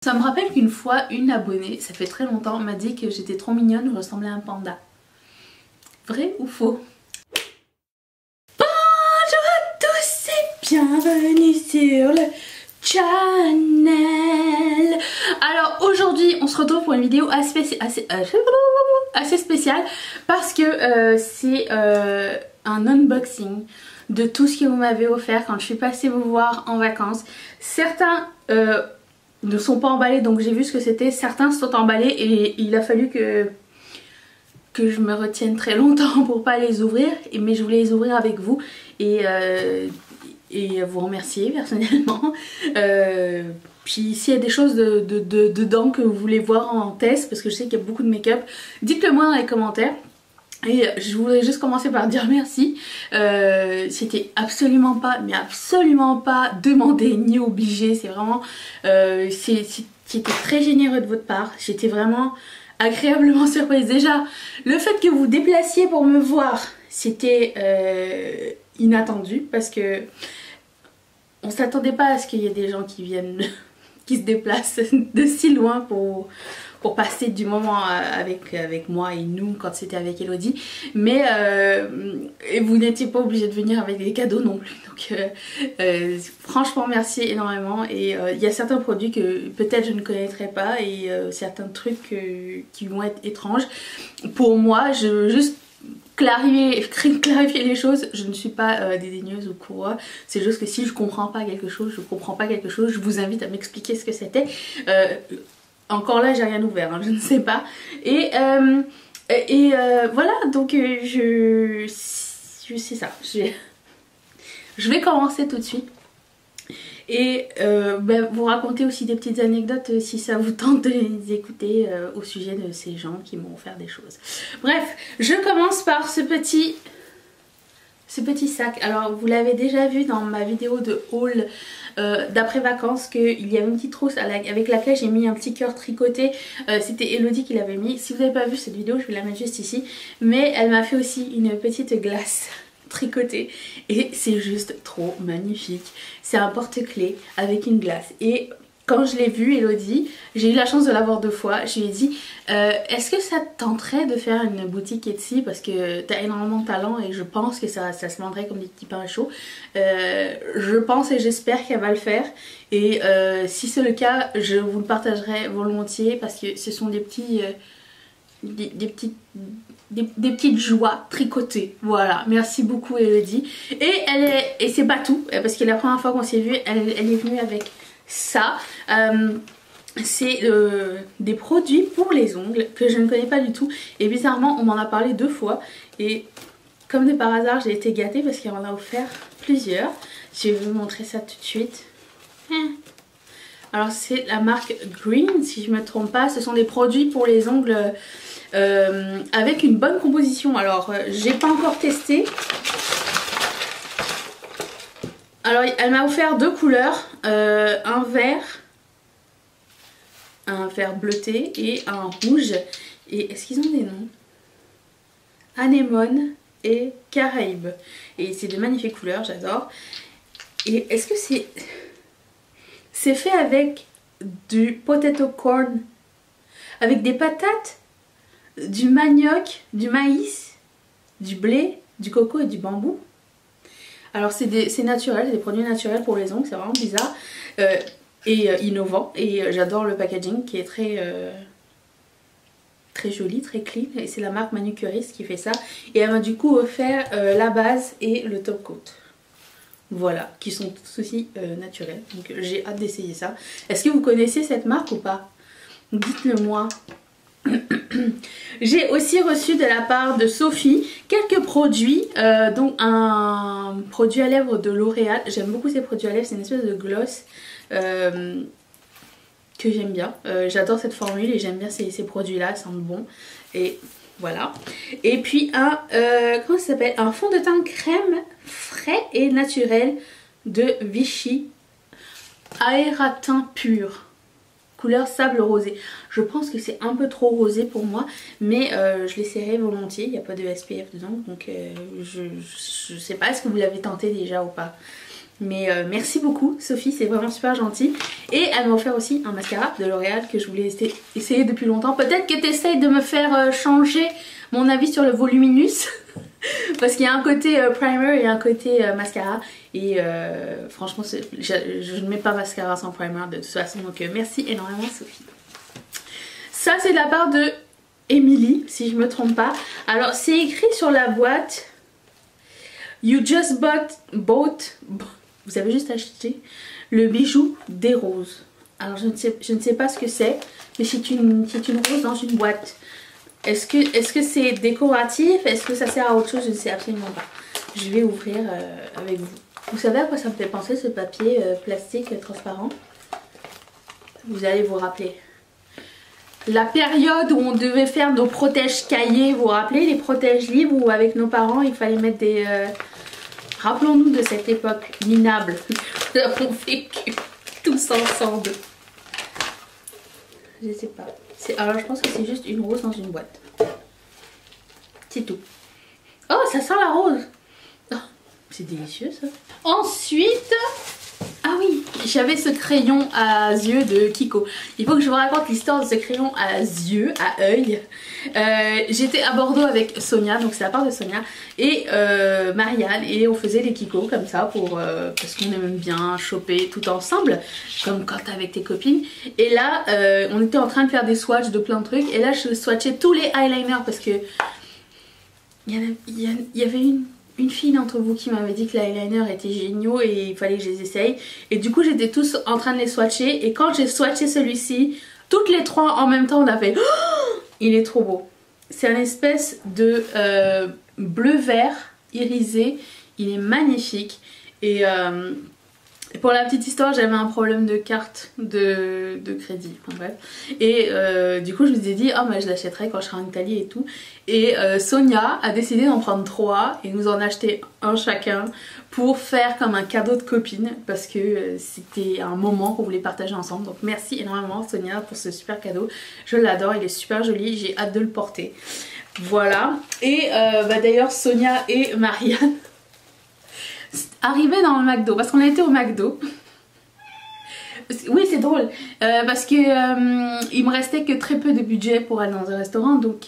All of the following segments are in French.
Ça me rappelle qu'une fois, une abonnée, ça fait très longtemps, m'a dit que j'étais trop mignonne, je ressemblais à un panda. Vrai ou faux? Bonjour à tous et bienvenue sur le channel. Alors aujourd'hui, on se retrouve pour une vidéo assez spéciale parce que c'est un unboxing de tout ce que vous m'avez offert quand je suis passée vous voir en vacances. Certains ne sont pas emballés, donc j'ai vu ce que c'était. Certains sont emballés et il a fallu que je me retienne très longtemps pour pas les ouvrir, mais je voulais les ouvrir avec vous et vous remercier personnellement. Puis s'il y a des choses dedans que vous voulez voir en test, parce que je sais qu'il y a beaucoup de make-up, dites-le moi dans les commentaires. Et je voudrais juste commencer par dire merci. C'était absolument pas, mais absolument pas demandé ni obligé. C'est vraiment, c'était très généreux de votre part. J'étais vraiment agréablement surprise. Déjà, le fait que vous vous déplaciez pour me voir, c'était inattendu parce que on s'attendait pas à ce qu'il y ait des gens qui viennent, qui se déplacent de si loin pour passer du moment avec moi et nous quand c'était avec Elodie, mais vous n'étiez pas obligé de venir avec des cadeaux non plus, donc franchement merci énormément. Et il y a certains produits que peut-être je ne connaîtrais pas et certains trucs qui vont être étranges pour moi. Je veux juste clarifier les choses. Je ne suis pas dédaigneuse ou quoi, c'est juste que si je comprends pas quelque chose, je vous invite à m'expliquer ce que c'était. Encore là, j'ai rien ouvert, hein, je ne sais pas. Et voilà, donc je sais ça. Je vais commencer tout de suite. Et vous raconter aussi des petites anecdotes si ça vous tente de les écouter au sujet de ces gens qui m'ont offert des choses. Bref, je commence par ce petit sac. Alors vous l'avez déjà vu dans ma vidéo de haul d'après vacances, qu'il y avait une petite trousse avec laquelle j'ai mis un petit cœur tricoté. C'était Elodie qui l'avait mis. Si vous n'avez pas vu cette vidéo, je vais la mettre juste ici. Mais elle m'a fait aussi une petite glace tricotée et c'est juste trop magnifique. C'est un porte-clés avec une glace. Et quand je l'ai vu, Elodie, j'ai eu la chance de l'avoir 2 fois. Je lui ai dit est-ce que ça te tenterait de faire une boutique Etsy, parce que tu as énormément de talent et je pense que ça se vendrait comme des petits pains chauds. Je pense et j'espère qu'elle va le faire. Et si c'est le cas, je vous le partagerai volontiers parce que ce sont des petits des petites joies tricotées. Voilà, merci beaucoup Elodie. Et c'est pas tout, parce que la première fois qu'on s'est vu, elle est venue avec ça. C'est des produits pour les ongles que je ne connais pas du tout. Et bizarrement, on m'en a parlé 2 fois. Et comme de par hasard, j'ai été gâtée parce qu'elle m'en a offert plusieurs. Je vais vous montrer ça tout de suite. Alors c'est la marque Green, si je ne me trompe pas. Ce sont des produits pour les ongles avec une bonne composition. Alors j'ai pas encore testé. Alors elle m'a offert 2 couleurs, un vert bleuté et un rouge. Et est-ce qu'ils ont des noms? Anémone et Caraïbes. Et c'est de magnifiques couleurs, j'adore. Et est-ce que c'est fait avec du potato corn, avec des patates, du manioc, du maïs, du blé, du coco et du bambou? Alors c'est naturel, c'est des produits naturels pour les ongles, c'est vraiment bizarre et innovant. Et j'adore le packaging qui est très joli, très clean. Et c'est la marque Manucuriste qui fait ça. Et elle m'a du coup offert la base et le top coat. Voilà, qui sont tous aussi naturels. Donc j'ai hâte d'essayer ça. Est-ce que vous connaissez cette marque ou pas? Dites-le moi. J'ai aussi reçu de la part de Sophie quelques produits, donc un produit à lèvres de L'Oréal. J'aime beaucoup ces produits à lèvres, c'est une espèce de gloss que j'aime bien. J'adore cette formule et j'aime bien ces produits là, ils sentent bon. Et voilà. Et puis comment ça s'appelle, un fond de teint crème frais et naturel de Vichy Aératin pur, couleur sable rosé. Je pense que c'est un peu trop rosé pour moi, mais je l'essaierai volontiers. Il n'y a pas de SPF dedans, donc je sais pas, est-ce que vous l'avez tenté déjà ou pas? Mais merci beaucoup Sophie, c'est vraiment super gentil. Et elle m'a offert aussi un mascara de L'Oréal que je voulais essayer depuis longtemps. Peut-être que tu essayes de me faire changer mon avis sur le voluminous. Parce qu'il y a un côté primer et un côté mascara. Et franchement je ne mets pas mascara sans primer de toute façon. Donc merci énormément Sophie. Ça c'est de la part de Emily si je me trompe pas. Alors c'est écrit sur la boîte You just bought vous avez juste acheté le bijou des roses. Alors je ne sais pas ce que c'est, mais c'est une rose dans une boîte. Est-ce que c'est décoratif? Est-ce que ça sert à autre chose? Je ne sais absolument pas. Je vais ouvrir avec vous. Vous savez à quoi ça me fait penser ce papier plastique transparent? Vous allez vous rappeler. La période où on devait faire nos protèges cahiers, vous vous rappelez, les protèges livres où avec nos parents il fallait mettre des... Rappelons-nous de cette époque minable. Nous avons vécu tous ensemble. Je sais pas. Alors je pense que c'est juste une rose dans une boîte. C'est tout. Oh, ça sent la rose. Oh, c'est délicieux ça. Ensuite... Ah oui, j'avais ce crayon à yeux de Kiko. Il faut que je vous raconte l'histoire de ce crayon à yeux, à œil. J'étais à Bordeaux avec Sonia, donc c'est la part de Sonia, et Marianne, et on faisait les Kiko comme ça pour parce qu'on aime bien choper tout ensemble, comme quand t'es avec tes copines. Et là, on était en train de faire des swatchs de plein de trucs, et là je swatchais tous les eyeliners parce que il y avait une fille d'entre vous qui m'avait dit que l'eyeliner était géniaux et il fallait que je les essaye. Et du coup j'étais tous en train de les swatcher. Et quand j'ai swatché celui-ci, toutes les trois en même temps on a fait oh, il est trop beau. C'est un espèce de bleu-vert irisé. Il est magnifique. Et pour la petite histoire, j'avais un problème de carte de crédit, enfin bref. Et du coup je me suis dit, oh mais je l'achèterai quand je serai en Italie et tout. Et Sonia a décidé d'en prendre 3 et nous en acheter un chacun pour faire comme un cadeau de copine. Parce que c'était un moment qu'on voulait partager ensemble. Donc merci énormément Sonia pour ce super cadeau. Je l'adore, il est super joli, j'ai hâte de le porter. Voilà. Et d'ailleurs Sonia et Marianne arrivé dans le McDo parce qu'on était au McDo. Oui c'est drôle parce que il me restait que très peu de budget pour aller dans un restaurant, donc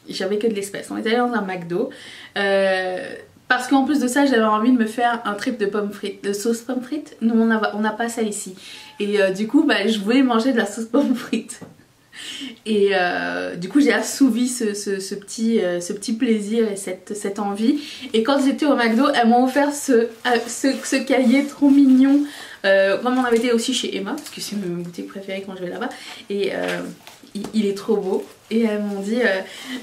j'avais que de l'espèce. On est allé dans un McDo parce qu'en plus de ça j'avais envie de me faire un trip de pommes frites, de sauce pommes frites. Nous on n'a pas ça ici et du coup je voulais manger de la sauce pommes frites. Et du coup j'ai assouvi ce petit plaisir et cette envie. Et quand j'étais au McDo, elles m'ont offert ce cahier trop mignon. Comme on avait été aussi chez Emma, parce que c'est ma boutique préférée quand je vais là-bas. Et il est trop beau. Et elles m'ont dit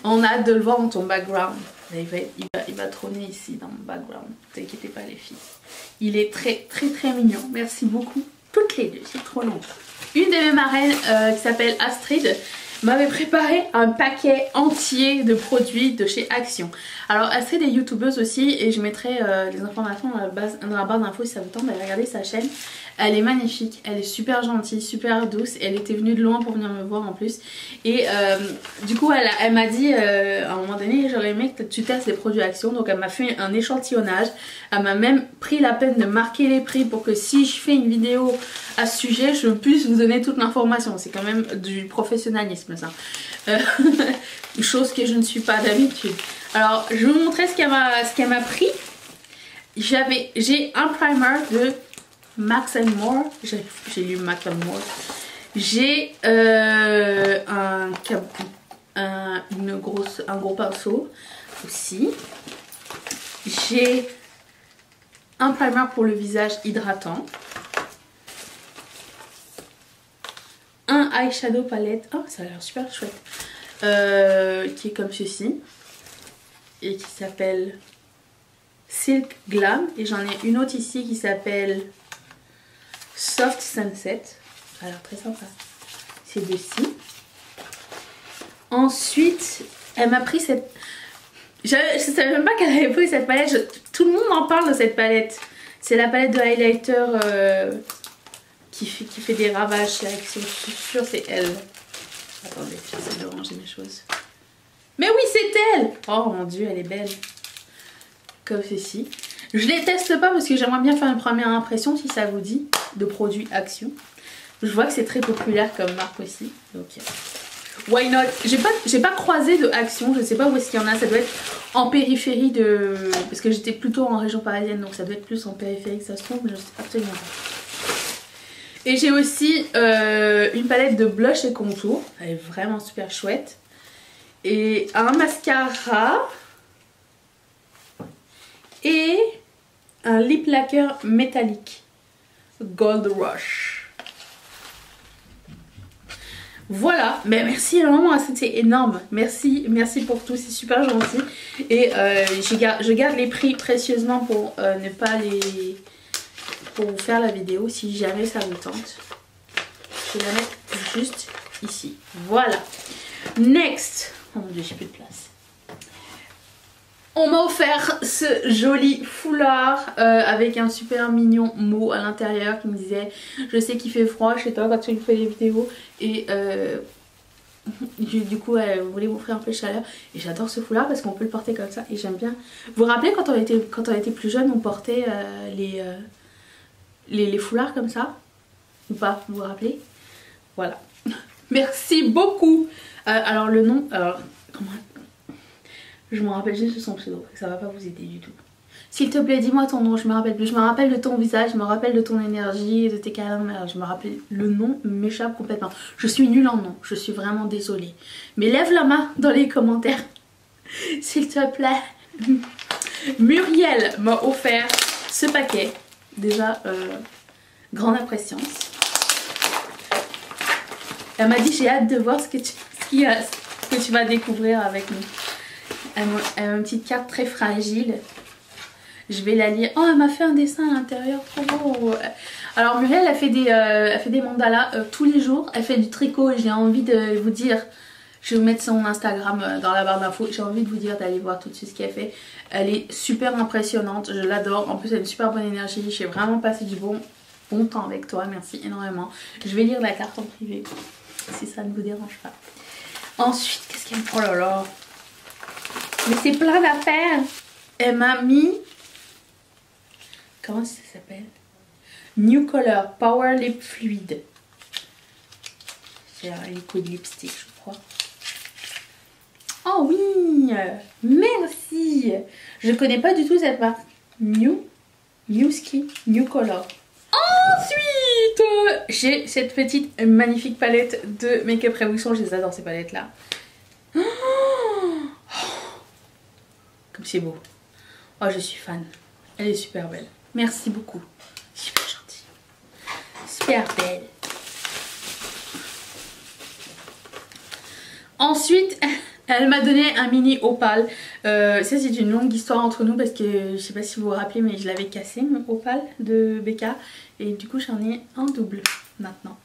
on a hâte de le voir dans ton background. Il va trôner ici dans mon background. Ne vous inquiétez pas les filles. Il est très très très mignon. Merci beaucoup toutes les deux, c'est trop long. Une de mes marraines qui s'appelle Astrid m'avait préparé un paquet entier de produits de chez Action. Alors Astrid est youtubeuse aussi et je mettrai les informations dans la barre d'infos si ça vous tente d'aller regarder sa chaîne. Elle est magnifique, elle est super gentille, super douce. Elle était venue de loin pour venir me voir en plus. Et du coup elle m'a dit à un moment donné j'aurais aimé que tu testes les produits Action. Donc elle m'a fait un échantillonnage. Elle m'a même pris la peine de marquer les prix pour que si je fais une vidéo à ce sujet je puisse vous donner toute l'information. C'est quand même du professionnalisme ça. Chose que je ne suis pas d'habitude. Alors je vais vous montrer ce qu'elle m'a pris. J'ai un primer de Max & More. J'ai lu Max & More. J'ai un gros pinceau aussi. J'ai un primer pour le visage hydratant. Un eyeshadow palette. Oh ça a l'air super chouette. Qui est comme ceci. Et qui s'appelle Silk Glam. Et j'en ai une autre ici qui s'appelle Soft Sunset. Ça a l'air très sympa. C'est deux-ci. Ensuite, elle m'a pris cette... Je ne savais même pas qu'elle avait pris cette palette. Tout le monde en parle de cette palette. C'est la palette de highlighter qui fait des ravages là. Je suis sûre c'est elle. Attendez, j'essaie de ranger mes choses. Mais oui, c'est elle! Oh mon dieu, elle est belle. Comme ceci. Je les teste pas parce que j'aimerais bien faire une première impression si ça vous dit, de produits Action. Je vois que c'est très populaire comme marque aussi, donc why not. J'ai pas croisé de Action, je sais pas où est-ce qu'il y en a, ça doit être en périphérie de... Parce que j'étais plutôt en région parisienne, donc ça doit être plus en périphérie que ça se trouve, je sais absolument pas. Et j'ai aussi une palette de blush et contour, elle est vraiment super chouette. Et un mascara et un lip lacquer métallique Gold Rush. Voilà, mais merci énormément, c'était énorme. Merci pour tout, c'est super gentil. Et je garde les prix précieusement pour ne pas les... pour vous faire la vidéo si jamais ça vous tente. Je vais la mettre juste ici. Voilà. Next. Oh mon dieu, j'ai plus de place. On m'a offert ce joli foulard avec un super mignon mot à l'intérieur qui me disait je sais qu'il fait froid chez toi quand tu fais des vidéos et du coup elle voulait m'offrir un peu de chaleur et j'adore ce foulard parce qu'on peut le porter comme ça et j'aime bien. Vous vous rappelez quand on était plus jeune on portait les foulards comme ça ou pas, vous vous rappelez? Voilà. Merci beaucoup. Alors le nom, comment... Je me rappelle juste de son pseudo, ça va pas vous aider du tout. S'il te plaît, dis-moi ton nom, je me rappelle plus. Je me rappelle de ton visage, je me rappelle de ton énergie, de tes câlins. Je me rappelle, le nom m'échappe complètement. Je suis nulle en nom, je suis vraiment désolée. Mais lève la main dans les commentaires, s'il te plaît. Muriel m'a offert ce paquet. Déjà, grande apprécience. Elle m'a dit j'ai hâte de voir ce que tu vas découvrir avec nous. Elle a une petite carte très fragile. Je vais la lire. Oh, elle m'a fait un dessin à l'intérieur, trop beau. Alors Muriel, elle fait des mandalas tous les jours. Elle fait du tricot. J'ai envie de vous dire, je vais vous mettre son Instagram dans la barre d'infos. J'ai envie de vous dire d'aller voir tout de suite ce qu'elle fait. Elle est super impressionnante, je l'adore. En plus, elle a une super bonne énergie. J'ai vraiment passé du bon temps avec toi. Merci énormément. Je vais lire la carte en privé si ça ne vous dérange pas. Ensuite, qu'est-ce qu'elle... Oh là là. Mais c'est plein d'affaires. Elle m'a mis... Comment ça s'appelle? New Color Power Lip Fluid. C'est un liquid lipstick, je crois. Oh oui. Merci. Je connais pas du tout cette marque. New Skin, New Color. Ensuite, j'ai cette petite magnifique palette de Make-up Revolution. Je les adore ces palettes là. Comme c'est beau. Oh, je suis fan. Elle est super belle. Merci beaucoup. Super gentille. Super belle. Ensuite, elle m'a donné un mini opale. Ça, c'est une longue histoire entre nous parce que je sais pas si vous vous rappelez, mais je l'avais cassé mon opale de Becca. Et du coup, j'en ai un double maintenant.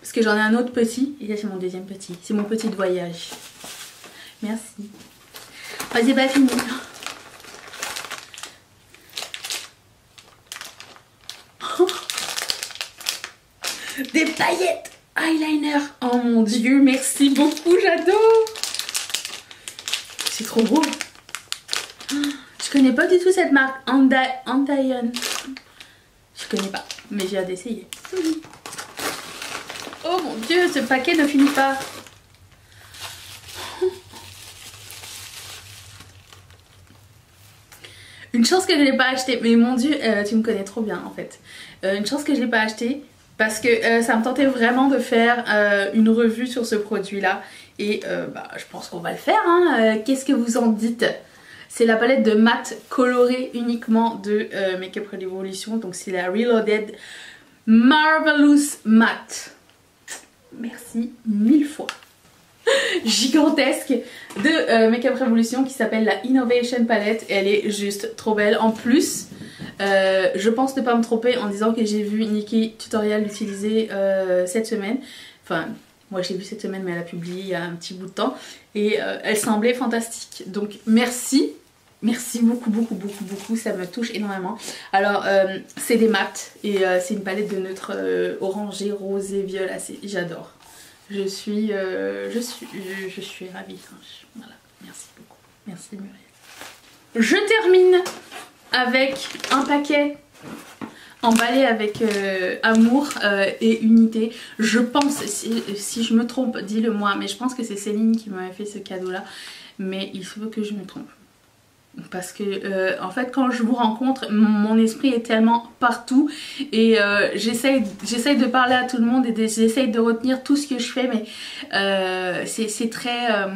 Parce que j'en ai un autre petit. Et là, c'est mon deuxième petit. C'est mon petit de voyage. Merci. Oh, c'est pas fini. Des paillettes eyeliner. Oh mon dieu, merci beaucoup, j'adore. C'est trop beau. Je connais pas du tout cette marque. Andayon. Je connais pas, mais j'ai hâte d'essayer. Oh mon dieu, ce paquet ne finit pas. Une chance que je l'ai pas acheté. Mais mon dieu, tu me connais trop bien en fait. Une chance que je l'ai pas acheté. Parce que ça me tentait vraiment de faire une revue sur ce produit là. Et je pense qu'on va le faire hein. Qu'est-ce que vous en dites? C'est la palette de mat colorée uniquement de Make-up Revolution. Donc c'est la Reloaded Marvelous Matte. Merci 1000 fois. Gigantesque de Make-up Revolution qui s'appelle la Innovation Palette. Elle est juste trop belle. En plus, je pense ne pas me tromper en disant que j'ai vu Nikki Tutorial l'utiliser cette semaine. Enfin, moi je l'ai vu cette semaine, mais elle a publié il y a un petit bout de temps. Et elle semblait fantastique. Donc merci. Merci beaucoup, ça me touche énormément. Alors, c'est des mattes et c'est une palette de neutres orangé, rosé, violacé. J'adore. Je suis ravie. Voilà, merci beaucoup. Merci Muriel. Je termine avec un paquet emballé avec amour et unité. Je pense, si je me trompe, dis-le moi, mais je pense que c'est Céline qui m'avait fait ce cadeau là, mais il faut que je me trompe. Parce que en fait quand je vous rencontre, mon esprit est tellement partout et j'essaye de parler à tout le monde et j'essaye de retenir tout ce que je fais, mais c'est très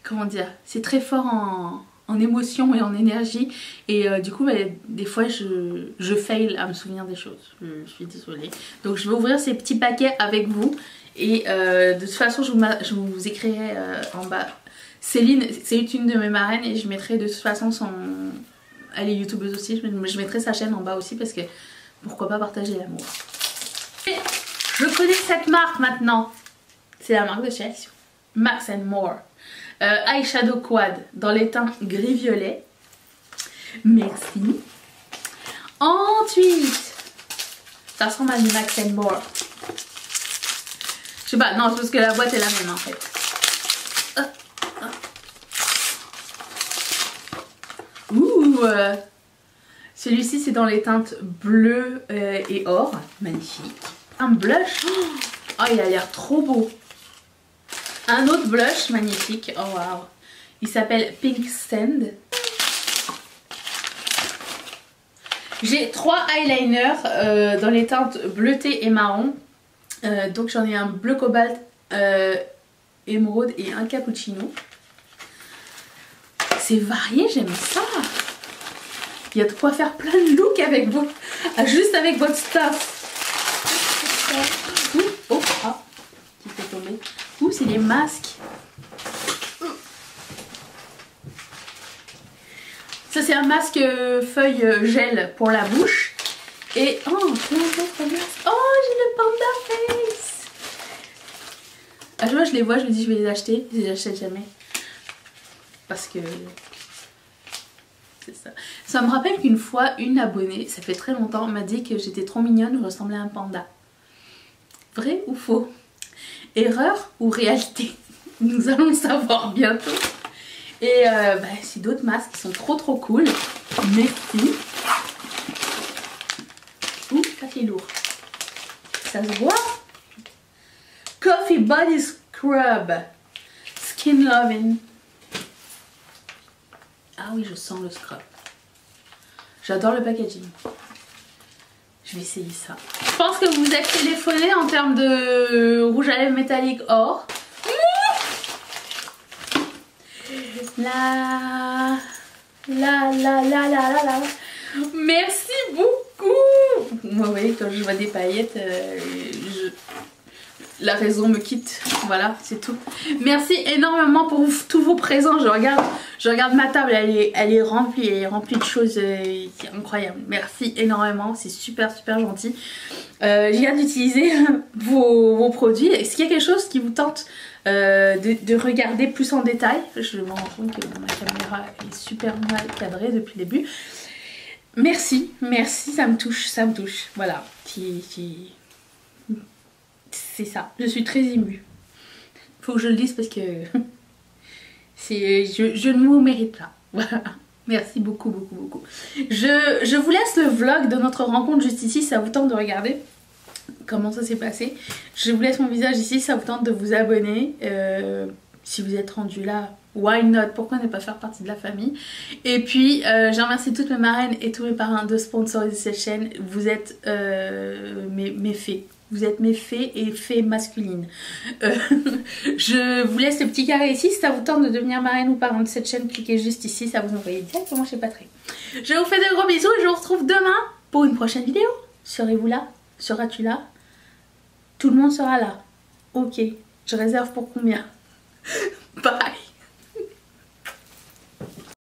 comment dire, c'est très fort en émotion et en énergie et du coup bah, des fois je fail à me souvenir des choses, je suis désolée. Donc je vais ouvrir ces petits paquets avec vous et de toute façon je vous écrirai en bas. Céline, c'est une de mes marraines et je mettrai de toute façon son... Elle est youtubeuse aussi, je mettrai sa chaîne en bas aussi parce que pourquoi pas partager l'amour. Je connais cette marque maintenant. C'est la marque de chez Action. Max & More. Eyeshadow Quad dans les teints gris-violet. Merci. Ensuite, ça ressemble à du Max & More. Je sais pas, non, c'est parce que la boîte est la même en fait. Ouh, celui-ci c'est dans les teintes bleu et or, magnifique. Un blush, oh il a l'air trop beau. Un autre blush magnifique, oh waouh. Il s'appelle Pink Sand. J'ai 3 eyeliners dans les teintes bleuté et marron. Donc j'en ai un bleu cobalt, émeraude et un cappuccino. C'est varié, j'aime ça. Il y a de quoi faire plein de looks avec vous, juste avec votre stuff. Ouh, oh, ah, qui fait tomber. Ouh, c'est des masques. Ça c'est un masque feuille gel pour la bouche. Et oh, plein d'autres masques. Oh, j'ai le panda face. À chaque fois je les vois, je me dis je vais les acheter. Je les achète jamais. Parce que c'est ça. Ça me rappelle qu'une fois une abonnée, ça fait très longtemps, m'a dit que j'étais trop mignonne, je ressemblais à un panda. Vrai ou faux? Erreur ou réalité? Nous allons le savoir bientôt. Et bah, c'est d'autres masques qui sont trop cool. Merci. Ouh, ça fait lourd. Ça se voit? Coffee Body Scrub Skin Loving. Ah oui, je sens le scrub. J'adore le packaging. Je vais essayer ça. Je pense que vous êtes téléphoné en termes de rouge à lèvres métallique or. La. Merci beaucoup. Moi, vous voyez, quand je vois des paillettes, la raison me quitte. Voilà, c'est tout. Merci énormément pour tous vos présents. Je regarde ma table, elle est remplie de choses incroyables. Merci énormément, c'est super gentil. Je viens d'utiliser vos produits. Est-ce qu'il y a quelque chose qui vous tente de regarder plus en détail? Je me rends compte que ma caméra est super mal cadrée depuis le début. Merci, ça me touche. Voilà, c'est ça, je suis très émue. Faut que je le dise parce que je ne vous mérite pas. Voilà. Merci beaucoup. Je vous laisse le vlog de notre rencontre juste ici, ça vous tente de regarder comment ça s'est passé. Je vous laisse mon visage ici, ça vous tente de vous abonner. Si vous êtes rendu là, why not? Pourquoi ne pas faire partie de la famille? Et puis je remercie toutes mes marraines et tous mes parrains de sponsoriser cette chaîne. Vous êtes mes fées. Vous êtes mes fées et fées masculines. Je vous laisse le petit carré ici. Si ça vous tente de devenir marraine ou parrain de cette chaîne, cliquez juste ici. Ça vous envoie directement chez Patrick. Je vous fais de gros bisous et je vous retrouve demain pour une prochaine vidéo. Serez-vous là? Seras-tu là? Tout le monde sera là. Ok. Je réserve pour combien? Bye.